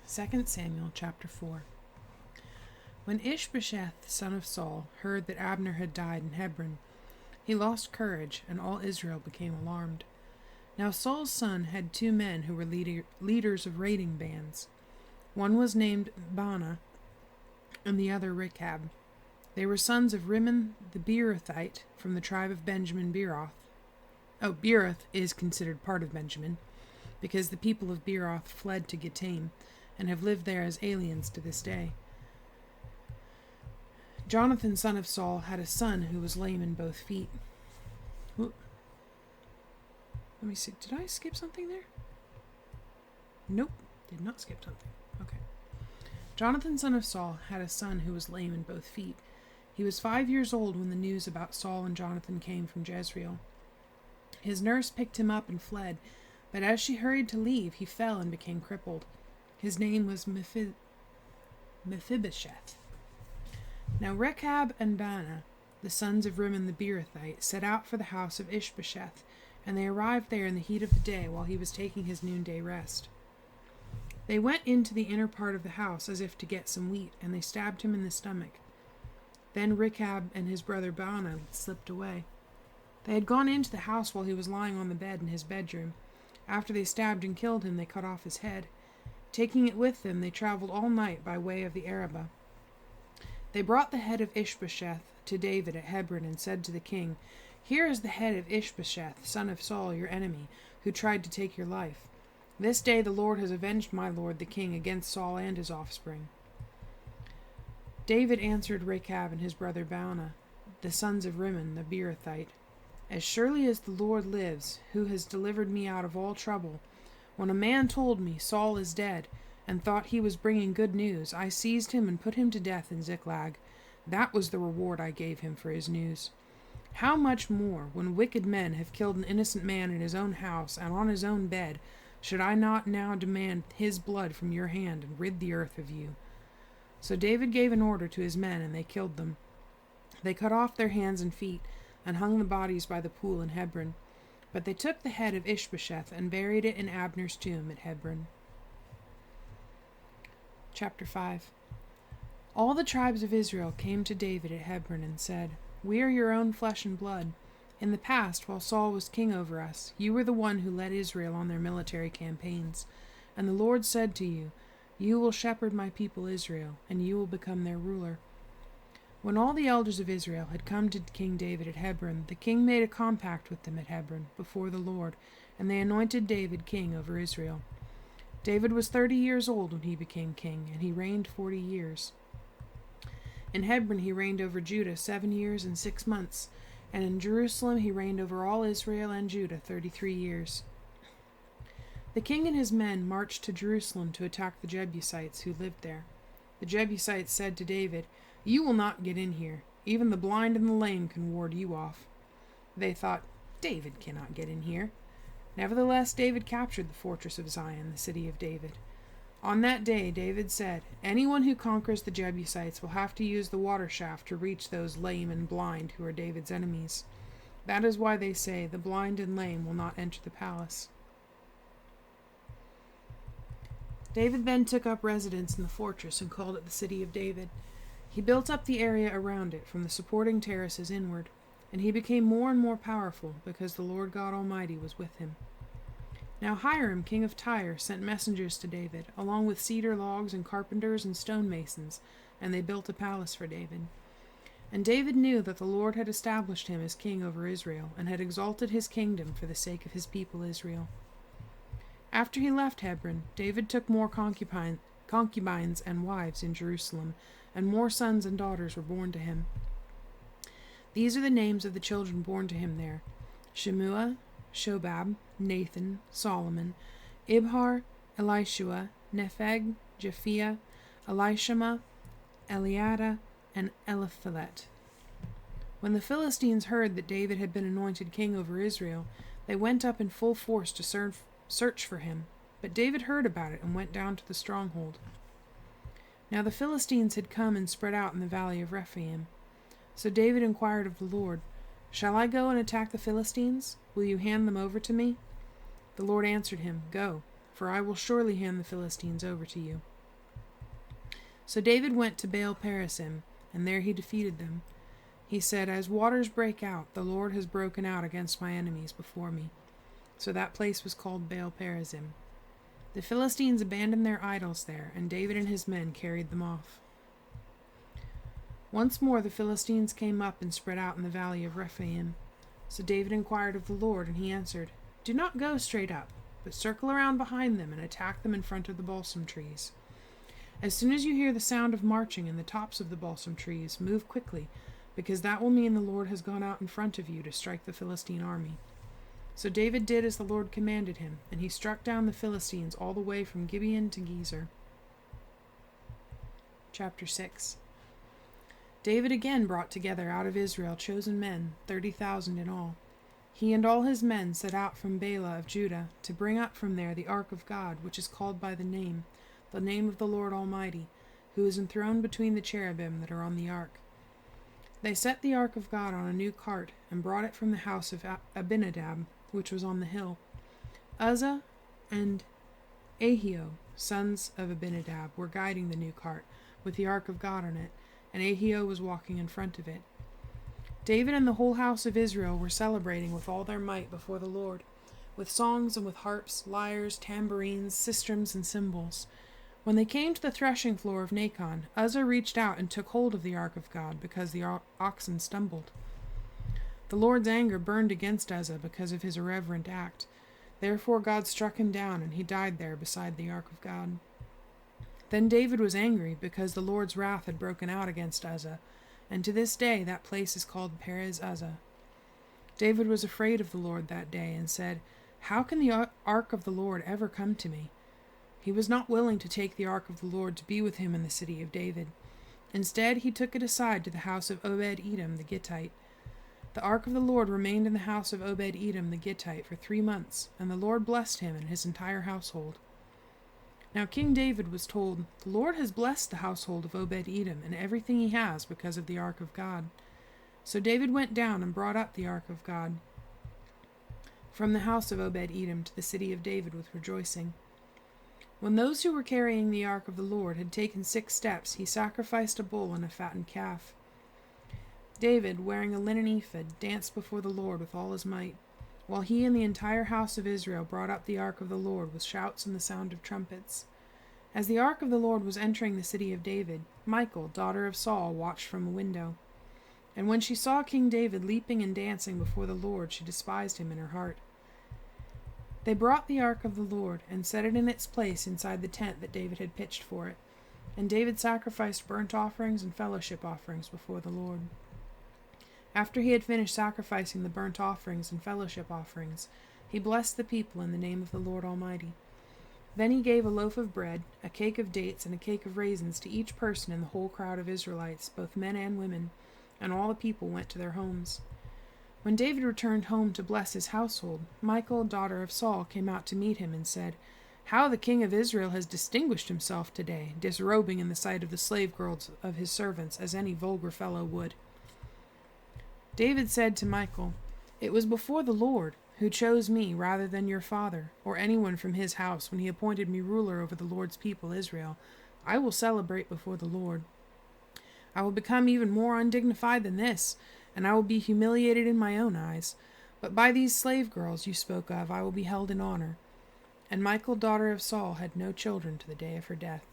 2 Samuel chapter 4. When Ishbosheth, son of Saul, heard that Abner had died in Hebron, he lost courage, and all Israel became alarmed. Now Saul's son had 2 men who were leaders of raiding bands. One was named Baanah, and the other Rechab. They were sons of Rimmon the Beerothite, from the tribe of Benjamin Beeroth. Beeroth is considered part of Benjamin, because the people of Beeroth fled to Gittaim, and have lived there as aliens to this day. Jonathan, son of Saul, had a son who was lame in both feet. Let me see. Did I skip something there? Nope, did not skip something. Okay. Jonathan, son of Saul, had a son who was lame in both feet. He was 5 years old when the news about Saul and Jonathan came from Jezreel. His nurse picked him up and fled, but as she hurried to leave, he fell and became crippled. His name was Mephibosheth. Now Rechab and Baanah, the sons of Rimmon the Beerothite, set out for the house of Ishbosheth, and they arrived there in the heat of the day while he was taking his noonday rest. They went into the inner part of the house as if to get some wheat, and they stabbed him in the stomach. Then Rechab and his brother Baanah slipped away. They had gone into the house while he was lying on the bed in his bedroom. After they stabbed and killed him, they cut off his head. Taking it with them, they traveled all night by way of the Arabah. They brought the head of Ishbosheth to David at Hebron and said to the king, "Here is the head of Ishbosheth, son of Saul, your enemy, who tried to take your life. This day the Lord has avenged my lord the king against Saul and his offspring." David answered Rechab and his brother Baanah, the sons of Rimmon the Beerothite, "As surely as the Lord lives, who has delivered me out of all trouble, when a man told me, 'Saul is dead,' and thought he was bringing good news, I seized him and put him to death in Ziklag. That was the reward I gave him for his news. How much more, when wicked men have killed an innocent man in his own house and on his own bed, should I not now demand his blood from your hand and rid the earth of you?" So David gave an order to his men, and they killed them. They cut off their hands and feet, and hung the bodies by the pool in Hebron. But they took the head of Ishbosheth and buried it in Abner's tomb at Hebron. Chapter 5. All the tribes of Israel came to David at Hebron and said, "We are your own flesh and blood. In the past, while Saul was king over us, you were the one who led Israel on their military campaigns. And the Lord said to you, 'You will shepherd my people Israel, and you will become their ruler.'" When all the elders of Israel had come to King David at Hebron, the king made a compact with them at Hebron before the Lord, and they anointed David king over Israel. David was 30 years old when he became king, and he reigned 40 years. In Hebron he reigned over Judah 7 years and 6 months, and in Jerusalem he reigned over all Israel and Judah 33 years. The king and his men marched to Jerusalem to attack the Jebusites who lived there. The Jebusites said to David, "You will not get in here. Even the blind and the lame can ward you off." They thought, "David cannot get in here." Nevertheless, David captured the fortress of Zion, the city of David. On that day, David said, "Anyone who conquers the Jebusites will have to use the water shaft to reach those lame and blind who are David's enemies. That is why they say, 'The blind and lame will not enter the palace.'" David then took up residence in the fortress and called it the City of David. He built up the area around it from the supporting terraces inward, and he became more and more powerful because the Lord God Almighty was with him. Now Hiram, king of Tyre, sent messengers to David, along with cedar logs and carpenters and stonemasons, and they built a palace for David. And David knew that the Lord had established him as king over Israel, and had exalted his kingdom for the sake of his people Israel. After he left Hebron, David took more concubines and wives in Jerusalem, and more sons and daughters were born to him. These are the names of the children born to him there: Shemua, Shobab, Nathan, Solomon, Ibhar, Elishua, Nepheg, Japhia, Elishama, Eliada, and Eliphelet. When the Philistines heard that David had been anointed king over Israel, they went up in full force to search for him. But David heard about it and went down to the stronghold. Now the Philistines had come and spread out in the valley of Rephaim. So David inquired of the Lord, "Shall I go and attack the Philistines? Will you hand them over to me?" The Lord answered him, "Go, for I will surely hand the Philistines over to you." So David went to Baal-perazim, and there he defeated them. He said, "As waters break out, the Lord has broken out against my enemies before me." So that place was called Baal-perazim. The Philistines abandoned their idols there, and David and his men carried them off. Once more the Philistines came up and spread out in the valley of Rephaim. So David inquired of the Lord, and he answered, "Do not go straight up, but circle around behind them and attack them in front of the balsam trees. As soon as you hear the sound of marching in the tops of the balsam trees, move quickly, because that will mean the Lord has gone out in front of you to strike the Philistine army." So David did as the Lord commanded him, and he struck down the Philistines all the way from Gibeon to Gezer. Chapter 6. David again brought together out of Israel chosen men, 30,000 in all. He and all his men set out from Bela of Judah to bring up from there the ark of God, which is called by the name of the Lord Almighty, who is enthroned between the cherubim that are on the ark. They set the ark of God on a new cart, and brought it from the house of Abinadab, which was on the hill. Uzzah and Ahio, sons of Abinadab, were guiding the new cart, with the ark of God on it, and Ahio was walking in front of it. David and the whole house of Israel were celebrating with all their might before the Lord, with songs and with harps, lyres, tambourines, sistrums, and cymbals. When they came to the threshing floor of Nacon, Uzzah reached out and took hold of the ark of God, because the oxen stumbled. The Lord's anger burned against Uzzah because of his irreverent act. Therefore God struck him down, and he died there beside the ark of God. Then David was angry because the Lord's wrath had broken out against Uzzah, and to this day that place is called Perez Uzzah. David was afraid of the Lord that day, and said, "How can the ark of the Lord ever come to me?" He was not willing to take the ark of the Lord to be with him in the city of David. Instead, he took it aside to the house of Obed-Edom the Gittite. The ark of the Lord remained in the house of Obed-Edom the Gittite for 3 months, and the Lord blessed him and his entire household. Now King David was told, "The Lord has blessed the household of Obed-Edom and everything he has because of the ark of God." So David went down and brought up the ark of God from the house of Obed-Edom to the city of David with rejoicing. When those who were carrying the ark of the Lord had taken 6 steps, he sacrificed a bull and a fattened calf. David, wearing a linen ephod, danced before the Lord with all his might, while he and the entire house of Israel brought up the ark of the Lord with shouts and the sound of trumpets. As the ark of the Lord was entering the city of David, Michal, daughter of Saul, watched from a window. And when she saw King David leaping and dancing before the Lord, she despised him in her heart. They brought the ark of the Lord and set it in its place inside the tent that David had pitched for it. And David sacrificed burnt offerings and fellowship offerings before the Lord. After he had finished sacrificing the burnt offerings and fellowship offerings, he blessed the people in the name of the Lord Almighty. Then he gave a loaf of bread, a cake of dates, and a cake of raisins to each person in the whole crowd of Israelites, both men and women, and all the people went to their homes. When David returned home to bless his household, Michal, daughter of Saul, came out to meet him and said, "How the king of Israel has distinguished himself today, disrobing in the sight of the slave girls of his servants, as any vulgar fellow would." David said to Michal, "It was before the Lord, who chose me rather than your father, or anyone from his house, when he appointed me ruler over the Lord's people Israel. I will celebrate before the Lord. I will become even more undignified than this, and I will be humiliated in my own eyes. But by these slave girls you spoke of I will be held in honor." And Michal, daughter of Saul, had no children to the day of her death.